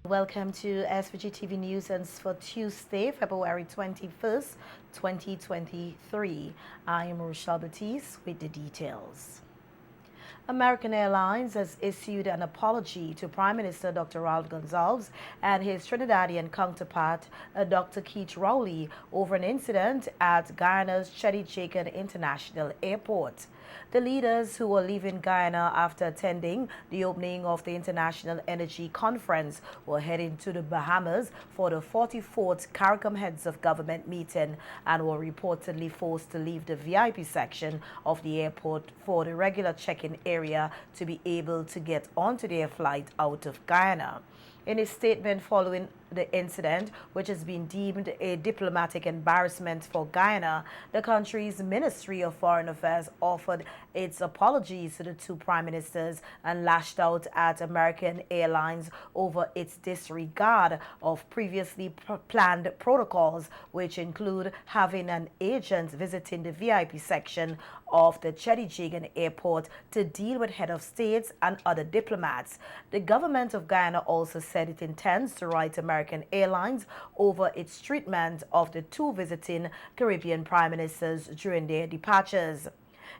Welcome to SVG TV News and for Tuesday, February 21st, 2023. I am Rochelle Batiste with the details. American Airlines has issued an apology to Prime Minister Dr. Gonzalez and his Trinidadian counterpart, Dr. Keith Rowley, over an incident at Guyana's Cheddi International Airport. The leaders who were leaving Guyana after attending the opening of the International Energy Conference were heading to the Bahamas for the 44th CARICOM Heads of Government meeting and were reportedly forced to leave the VIP section of the airport for the regular check-in area to be able to get onto their flight out of Guyana. In a statement following the incident, which has been deemed a diplomatic embarrassment for Guyana, the country's Ministry of Foreign Affairs offered its apologies to the two prime ministers and lashed out at American Airlines over its disregard of previously planned protocols, which include having an agent visiting the VIP section of the Cheddi Airport to deal with head of states and other diplomats. The government of Guyana also said it intends to write American Airlines over its treatment of the two visiting Caribbean prime ministers during their departures.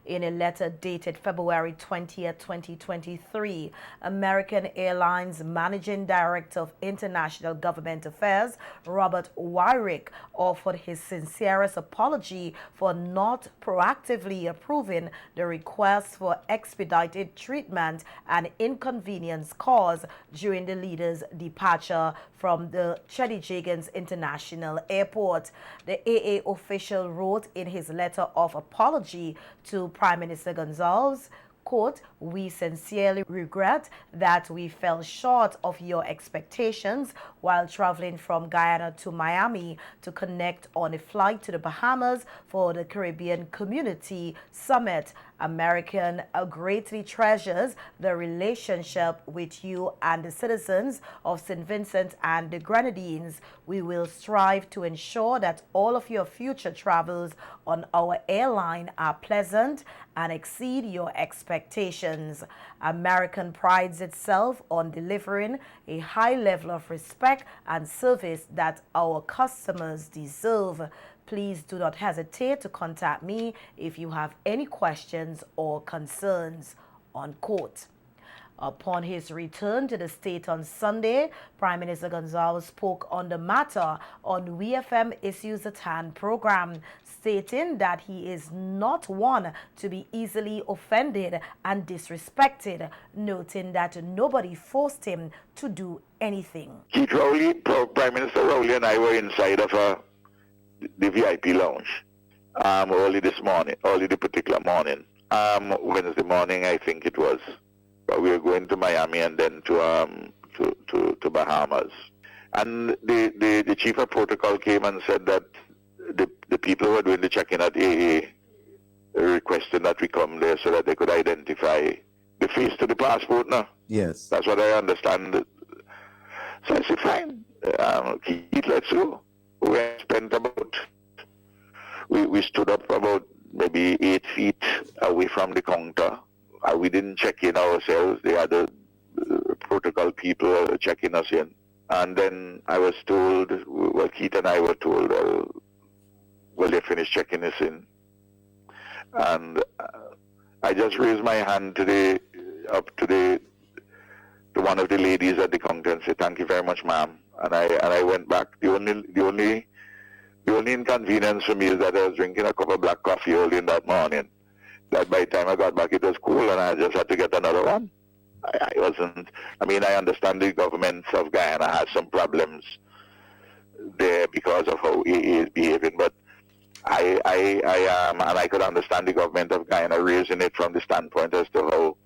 In a letter dated February 20th, 2023, American Airlines Managing Director of International Government Affairs, Robert Wyrick, offered his sincerest apology for not proactively approving the request for expedited treatment and inconvenience caused during the leaders' departure from the Cheddi International Airport. The AA official wrote in his letter of apology to Prime Minister Gonzalez, quote, "We sincerely regret that we fell short of your expectations while traveling from Guyana to Miami to connect on a flight to the Bahamas for the Caribbean Community Summit. American greatly treasures the relationship with you and the citizens of St. Vincent and the Grenadines. We will strive to ensure that all of your future travels on our airline are pleasant and exceed your expectations. American prides itself on delivering a high level of respect and service that our customers deserve. Please do not hesitate to contact me if you have any questions or concerns," unquote. Upon his return to the state on Sunday, Prime Minister Gonzalez spoke on the matter on WFM Issues at Hand program, stating that he is not one to be easily offended and disrespected, noting that nobody forced him to do anything. Keith Rowley, Prime Minister Rowley, and I were inside of the VIP lounge early the particular morning. Wednesday morning, I think it was. We were going to Miami and then to Bahamas. And the chief of protocol came and said that the people who were doing the check-in at AA requested that we come there so that they could identify the face to the passport now. Yes. That's what I understand. So I said, fine, Keith, let's go. We spent we stood up about maybe 8 feet away from the counter. We didn't check in ourselves. The other protocol people checking us in. And then I was told, well, Keith and I were told, well, they finished checking us in. And I just raised my hand to one of the ladies at the counter and said, "Thank you very much, ma'am." And I went back. The only inconvenience for me is that I was drinking a cup of black coffee early in that morning. That by the time I got back, it was cool, and I just had to get another one. I understand the government of Guyana has some problems there because of how AA is behaving, but and I could understand the government of Guyana raising it from the standpoint as to how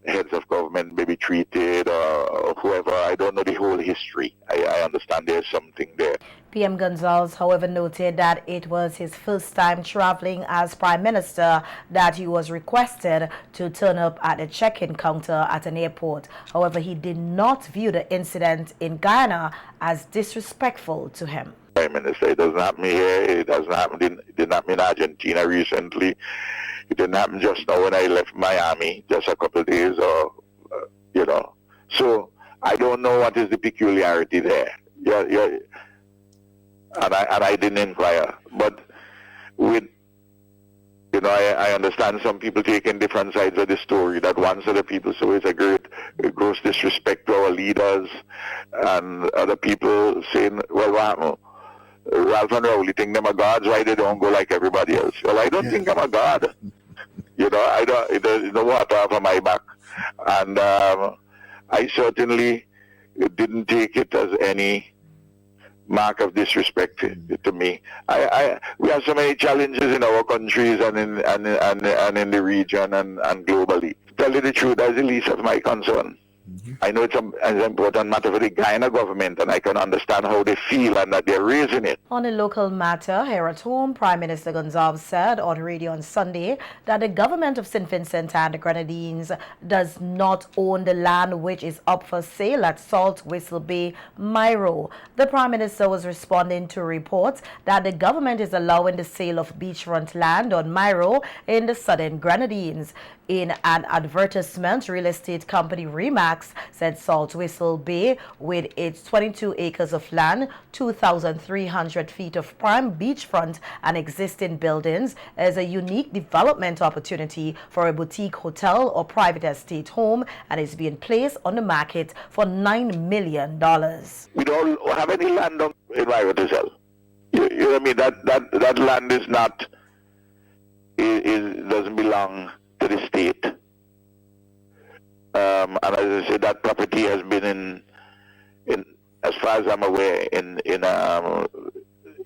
heads of government may be treated or whoever. I don't know the whole history. I understand there's something there. PM Gonzalez, however, noted that it was his first time traveling as Prime Minister that he was requested to turn up at a check-in counter at an airport. However, he did not view the incident in Guyana as disrespectful to him. Prime Minister, it doesn't happen here. It doesn't happen. It didn't happen in Argentina recently. It didn't happen just now when I left Miami, just a couple of days, or So I don't know what is the peculiarity there. And I didn't inquire. But with, you know, I understand some people taking different sides of the story. That one set of people say it's a gross disrespect to our leaders, and other people saying, well, what happened? Ralph and Rowley think them are gods, why they don't go like everybody else? Well, I don't think I'm a god. You know, there's no water off of my back. And I certainly didn't take it as any mark of disrespect to me. We have so many challenges in our countries and in the region and globally. To tell you the truth, that's the least of my concern. I know it's an important matter for the Guyana government, and I can understand how they feel and that they're raising it. On a local matter, here at home, Prime Minister Gonzalez said on radio on Sunday that the government of St. Vincent and the Grenadines does not own the land which is up for sale at Salt Whistle Bay, Miro. The Prime Minister was responding to reports that the government is allowing the sale of beachfront land on Miro in the southern Grenadines. In an advertisement, real estate company Remax said Salt Whistle Bay, with its 22 acres of land, 2,300 feet of prime beachfront and existing buildings, is a unique development opportunity for a boutique hotel or private estate home, and is being placed on the market for $9 million. We don't have any land in Miro to sell. You know what I mean? That land is not, doesn't belong to the state. And as I said, that property has been in as far as I'm aware, in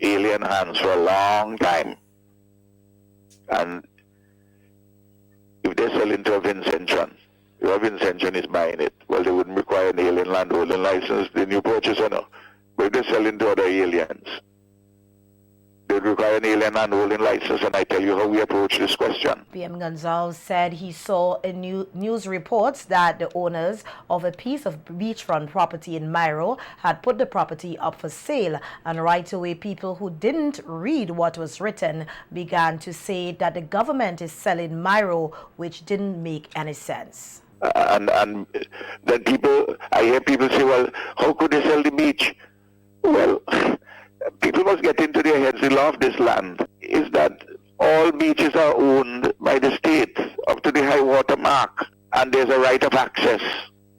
alien hands for a long time. And if they're selling to a Vincentian, if a Vincentian is buying it, well, they wouldn't require an alien landholding license, the new purchaser, no. But if they're selling to other aliens, they require an alien landholding license, and I tell you how we approach this question. PM Gonzalez said he saw in news reports that the owners of a piece of beachfront property in Miro had put the property up for sale, and right away people who didn't read what was written began to say that the government is selling Miro, which didn't make any sense. And then I hear people say, well, how could they sell the beach? Well, people must get into their heads, the law of this land is that all beaches are owned by the state up to the high water mark, and there's a right of access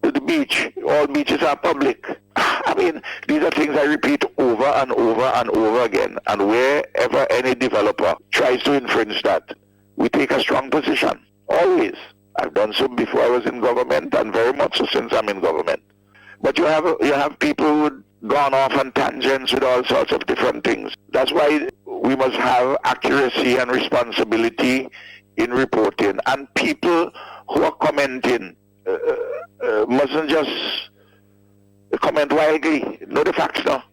to the beach. All beaches are public. I mean, these are things I repeat over and over and over again, and wherever any developer tries to infringe that, we take a strong position, always. I've done so before I was in government, and very much so since I'm in government. But you have people who gone off on tangents with all sorts of different things. That's why we must have accuracy and responsibility in reporting. And people who are commenting mustn't just comment wildly. Know the facts now.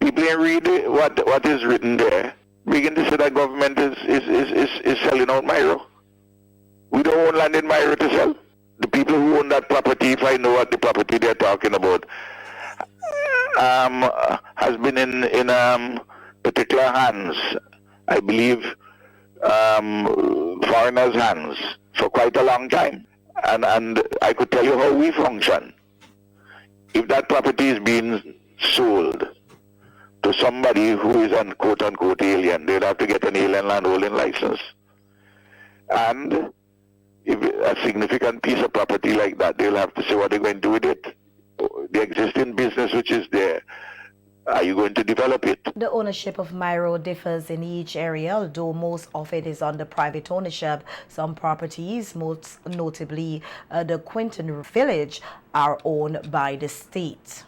People ain't read what is written there. Begin to say that government is selling out Miro. We don't own land in Miro to sell. The people who own that property, if I know what the property they're talking about, has been in particular hands, I believe, foreigners' hands for quite a long time. And I could tell you how we function. If that property is being sold to somebody who is an quote-unquote alien, they'll have to get an alien landholding license. And if a significant piece of property like that, they'll have to say what they're going to do with it. The existing business which is there, are you going to develop it? The ownership of Miro differs in each area, although most of it is under private ownership. Some properties, most notably the Quinton Village, are owned by the state.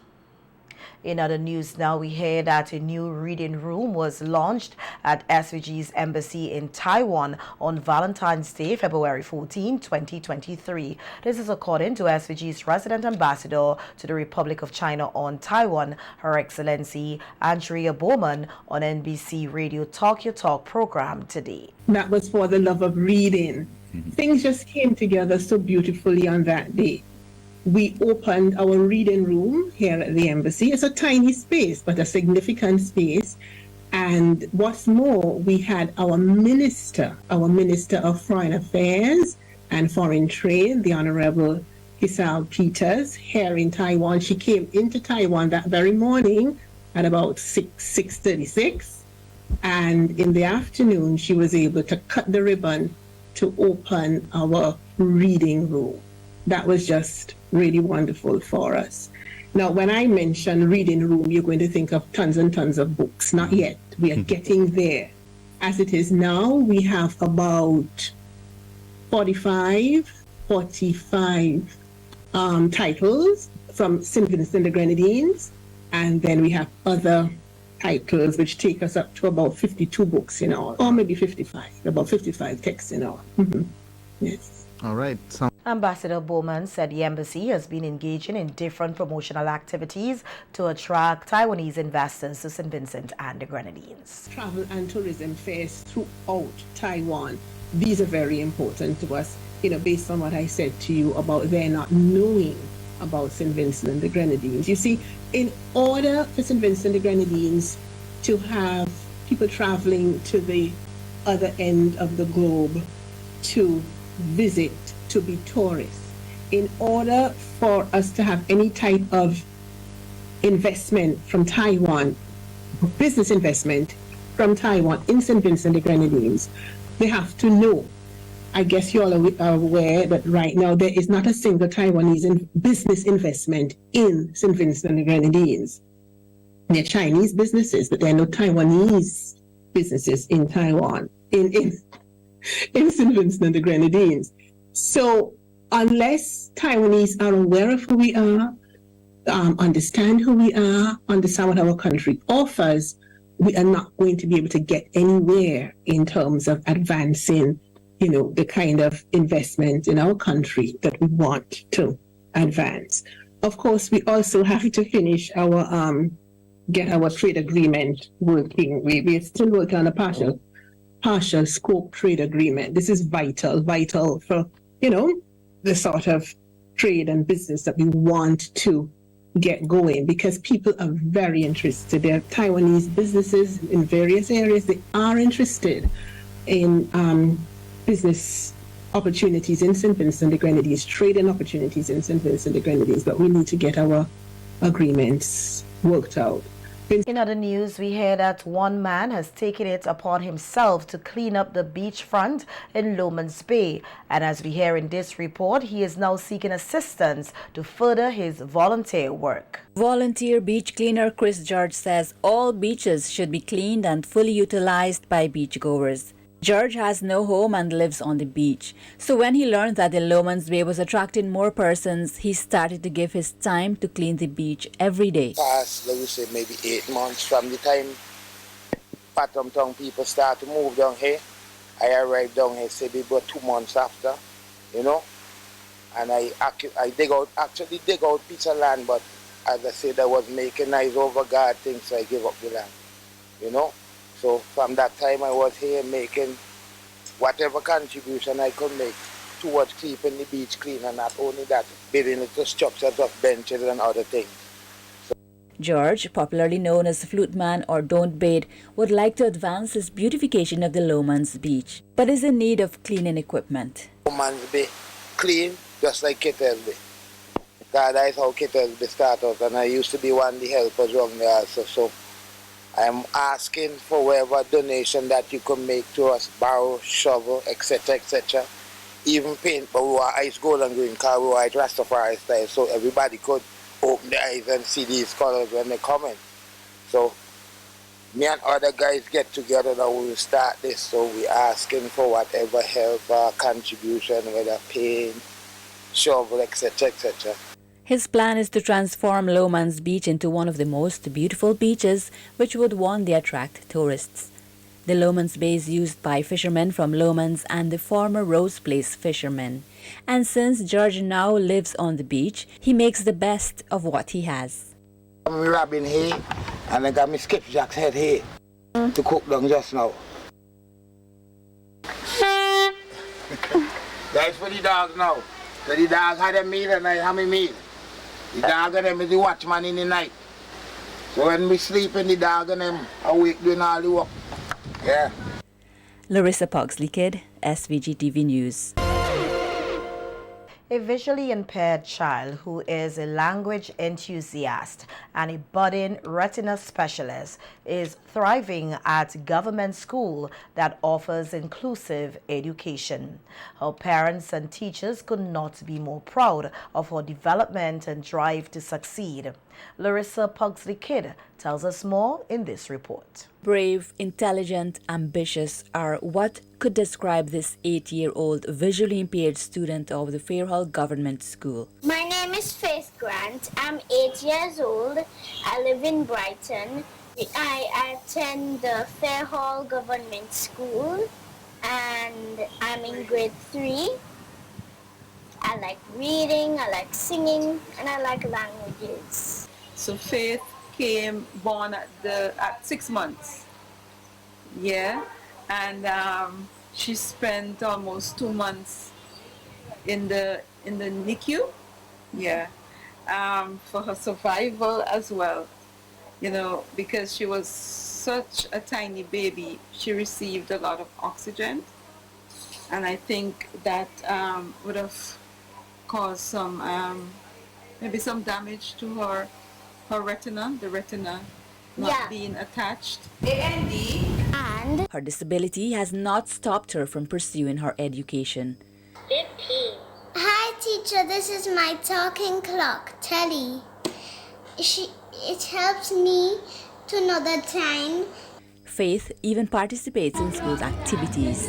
In other news now, we hear that a new reading room was launched at SVG's embassy in Taiwan on Valentine's Day, February 14, 2023. This is according to SVG's resident ambassador to the Republic of China on Taiwan, Her Excellency Andrea Bowman, on NBC Radio Talk Your Talk program today. That was for the love of reading. Things just came together so beautifully on that day. We opened our reading room here at the embassy. It's a tiny space, but a significant space. And what's more, we had our Minister of Foreign Affairs and Foreign Trade, the Honorable Giselle Peters here in Taiwan. She came into Taiwan that very morning at about 6:36, and in the afternoon she was able to cut the ribbon to open our reading room. That was just really wonderful for us. Now, when I mention reading room, you're going to think of tons and tons of books. Not yet. We are getting there. As it is now, we have about 45 titles from St. Vincent and the Grenadines, and then we have other titles which take us up to about 52 books in all, or maybe 55, about 55 texts in all. Yes. All right. Ambassador Bowman said the embassy has been engaging in different promotional activities to attract Taiwanese investors to St. Vincent and the Grenadines. Travel and tourism fairs throughout Taiwan. These are very important to us, based on what I said to you about their not knowing about St. Vincent and the Grenadines. You see, in order for St. Vincent and the Grenadines to have people traveling to the other end of the globe to visit, to be tourists, in order for us to have any type of investment from Taiwan, business investment from Taiwan in St. Vincent and the Grenadines, they have to know. I guess you all are aware that right now there is not a single Taiwanese business investment in St. Vincent and the Grenadines. They're Chinese businesses, but there are no Taiwanese businesses in Taiwan, in St. Vincent and the Grenadines. So unless Taiwanese are aware of who we are, understand who we are, understand what our country offers, we are not going to be able to get anywhere in terms of advancing, the kind of investment in our country that we want to advance. Of course, we also have to finish our, get our trade agreement working. We're still working on a partial scope trade agreement. This is vital for, the sort of trade and business that we want to get going, because people are very interested. There are Taiwanese businesses in various areas. They are interested in business opportunities in St. Vincent and the Grenadines, trading opportunities in St. Vincent and the Grenadines, but we need to get our agreements worked out. In other news, we hear that one man has taken it upon himself to clean up the beachfront in Lomans Bay. And as we hear in this report, he is now seeking assistance to further his volunteer work. Volunteer beach cleaner Chris George says all beaches should be cleaned and fully utilized by beachgoers. George has no home and lives on the beach. So when he learned that the Lomans Bay was attracting more persons, he started to give his time to clean the beach every day. Past, let me say, maybe 8 months from the time Patam Tong people start to move down here, I arrived down here, say, about 2 months after, and I dig out piece of land, but as I said, I was making nice overguard things, so I gave up the land, So from that time I was here making whatever contribution I could make towards keeping the beach clean, and not only that, building little structures of benches and other things. George, popularly known as the Flute Man or Don't Bathe, would like to advance his beautification of the Lomans Beach, but is in need of cleaning equipment. Lomans Bay clean just like Kittles Bay. That is how Kittles Bay started, and I used to be one of the helpers around there also. So I'm asking for whatever donation that you can make to us, barrow, shovel, etc., etc. Even paint, but we were ice gold and green, because we were white Rastafari style, so everybody could open their eyes and see these colors when they come in. So me and other guys get together and we will start this, so we're asking for whatever help, contribution, whether paint, shovel, etc., etc. His plan is to transform Lomans Beach into one of the most beautiful beaches, which would one day attract tourists. The Lomans Bay is used by fishermen from Lomans and the former Rose Place fishermen. And since George now lives on the beach, he makes the best of what he has. I'm robbing here, and I got my skipjack's head here to cook down just now. That's for the dogs now. So the dogs had a meal and I have my meal. The dog and them is the watchman in the night. So when we sleep in, the dog and them awake doing all the work. Yeah. Larissa Pugsley Kidd, SVG TV News. A visually impaired child who is a language enthusiast and a budding retina specialist is thriving at government school that offers inclusive education. Her parents and teachers could not be more proud of her development and drive to succeed. Larissa Pugsley-Kidd tells us more in this report. Brave, intelligent, ambitious are what could describe this 8-year-old visually impaired student of the Fairhall Government School. My name is Faith Grant. I'm 8 years old. I live in Brighton. I attend the Fairhall Government School and I'm in grade 3. I like reading, I like singing, and I like languages. So Faith came born at 6 months. Yeah, and she spent almost 2 months in the NICU. Yeah, for her survival as well. You know, because she was such a tiny baby, she received a lot of oxygen, and I think that would have caused some maybe some damage to her retina, the retina not being attached. And Her disability has not stopped her from pursuing her education. 15. Hi teacher, this is my talking clock, Telly. It helps me to know the time. Faith even participates in school activities.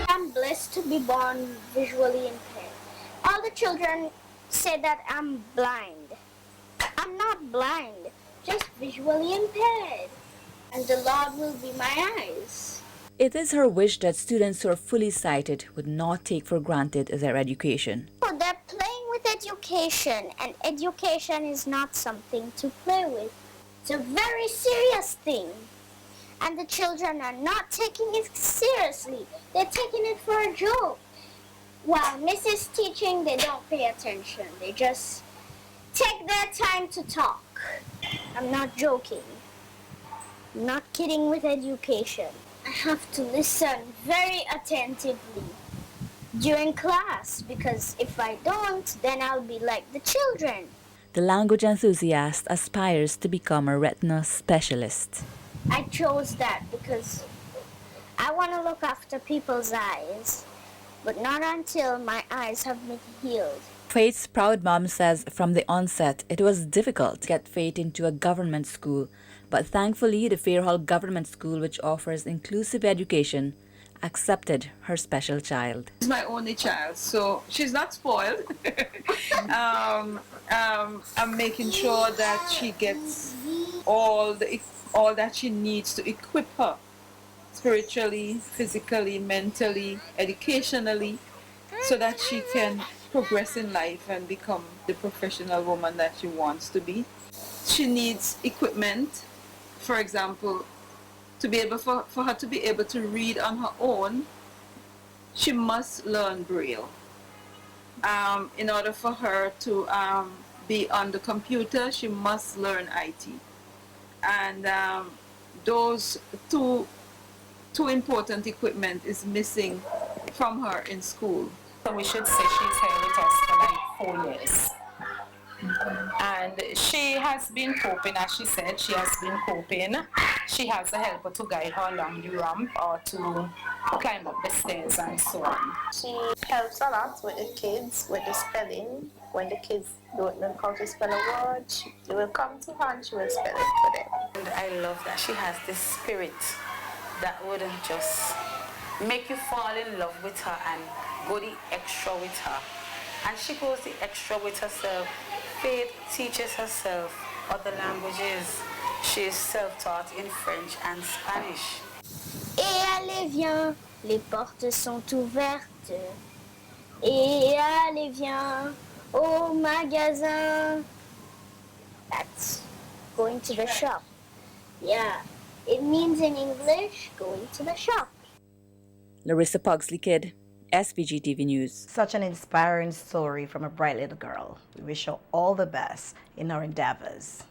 I'm blessed to be born visually impaired. All the children say that I'm blind. I'm not blind, just visually impaired. And the Lord will be my eyes. It is her wish that students who are fully sighted would not take for granted their education. So they're playing with education, and education is not something to play with. It's a very serious thing. And the children are not taking it seriously. They're taking it for a joke. While Miss is teaching, they don't pay attention. They just take their time to talk. I'm not joking. I'm not kidding with education. I have to listen very attentively during class, because if I don't, then I'll be like the children. The language enthusiast aspires to become a retina specialist. I chose that because I want to look after people's eyes, but not until my eyes have been healed. Faith's proud mom says from the onset it was difficult to get Faith into a government school, but thankfully the Fairhall Government School, which offers inclusive education, accepted her special child. She's my only child, so she's not spoiled. I'm making sure that she gets all that she needs to equip her spiritually, physically, mentally, educationally, so that she can progress in life and become the professional woman that she wants to be. She needs equipment, for example, to be able for her to be able to read on her own. She must learn Braille. In order for her to be on the computer, she must learn IT. And those two important equipment is missing from her in school. So we should say she's here with us for like 4 years. And she has been coping, as she said, she has been coping. She has a helper to guide her along the ramp or to climb up the stairs and so on. She helps a lot with the kids, with the spelling. When the kids don't know how to spell a word, they will come to her and she will spell it for them. And I love that she has this spirit that would just make you fall in love with her and go the extra with her. And she goes the extra with herself. Faith teaches herself other languages. She is self-taught in French and Spanish. Et allez, viens, les portes sont ouvertes. Et allez, viens au magasin. That's going to the shop. Yeah, it means in English, going to the shop. Larissa Pugsley-Kidd, SVG TV News. Such an inspiring story from a bright little girl. We wish her all the best in her endeavors.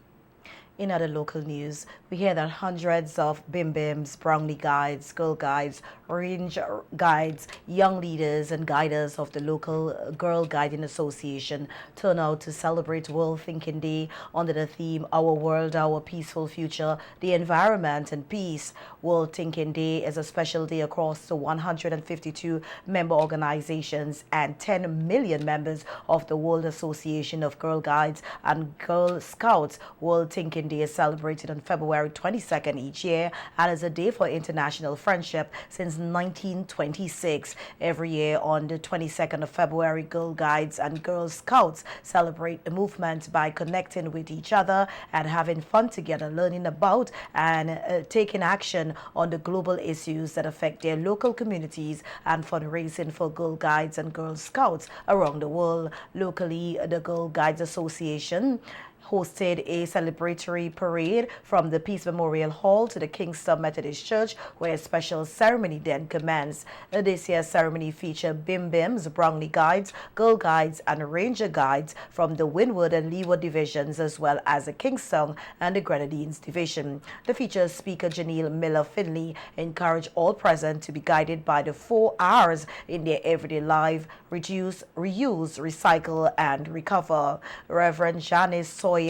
In other local news, we hear that hundreds of bim-bims, Brownlee guides, Girl Guides range guides, young leaders and guiders of the local Girl Guiding Association turn out to celebrate World Thinking Day under the theme Our World, Our Peaceful Future, the Environment and Peace. World Thinking Day is a special day across the 152 member organizations and 10 million members of the World Association of Girl Guides and Girl Scouts. World Thinking Day is celebrated on February 22nd each year and is a day for international friendship since 1926. Every year on the 22nd of February, Girl Guides and Girl Scouts celebrate the movement by connecting with each other and having fun together, learning about and taking action on the global issues that affect their local communities and fundraising for Girl Guides and Girl Scouts around the world. Locally, the Girl Guides Association hosted a celebratory parade from the Peace Memorial Hall to the Kingston Methodist Church, where a special ceremony then commenced. This year's ceremony featured Bim Bims, Brownlee Guides, Girl Guides, and Ranger Guides from the Windward and Leeward divisions, as well as the Kingston and the Grenadines division. The featured speaker, Janelle Miller Finley, encouraged all present to be guided by the 4 R's in their everyday life: reduce, reuse, recycle, and recover. Reverend Janice Sawyer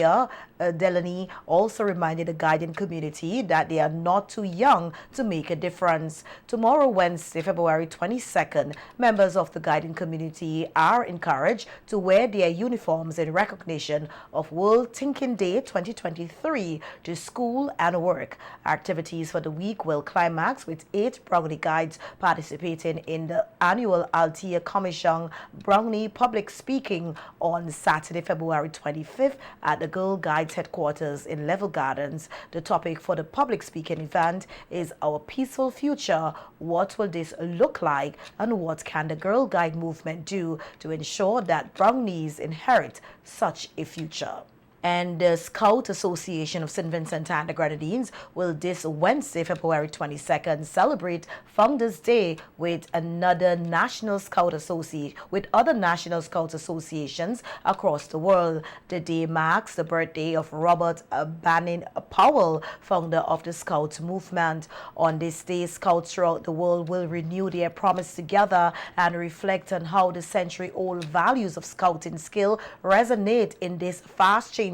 Delaney also reminded the guiding community that they are not too young to make a difference. Tomorrow, Wednesday, February 22nd, members of the guiding community are encouraged to wear their uniforms in recognition of World Thinking Day 2023 to school and work. Activities for the week will climax with 8 Brownlee Guides participating in the annual Althea Commission Brownlee Public Speaking on Saturday, February 25th at the Girl Guides headquarters in Level Gardens. The topic for the public speaking event is Our Peaceful Future. What will this look like, and what can the Girl Guide movement do to ensure that Brownies inherit such a future? And the Scout Association of St. Vincent and the Grenadines will this Wednesday, February 22nd, celebrate Founders Day with other National Scout Associations across the world. The day marks the birthday of Robert Banning Powell, founder of the Scout movement. On this day, Scouts throughout the world will renew their promise together and reflect on how the century-old values of Scouting skill resonate in this fast-changing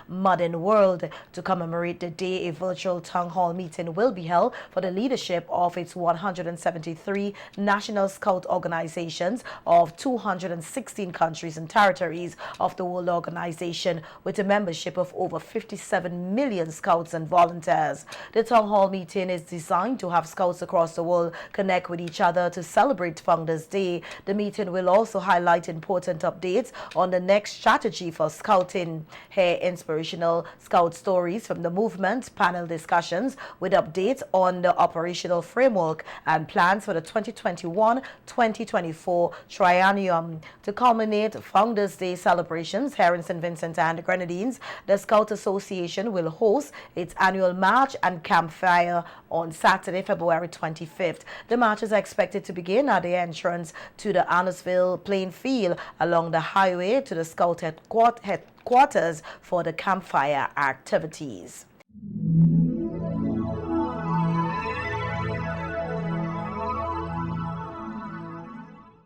modern world. To commemorate the day, a virtual town hall meeting will be held for the leadership of its 173 national scout organizations of 216 countries and territories of the World Organization, with a membership of over 57 million scouts and volunteers. The town hall meeting is designed to have scouts across the world connect with each other to celebrate Founders Day. The meeting will also highlight important updates on the next strategy for scouting, inspirational scout stories from the movement, panel discussions with updates on the operational framework and plans for the 2021-2024 triennium. To culminate Founders Day celebrations here in St. Vincent and the Grenadines, the Scout Association will host its annual march and campfire on Saturday, February 25th. The march is expected to begin at the entrance to the Annisville Plain Field along the highway to the Scout headquarters for the campfire activities.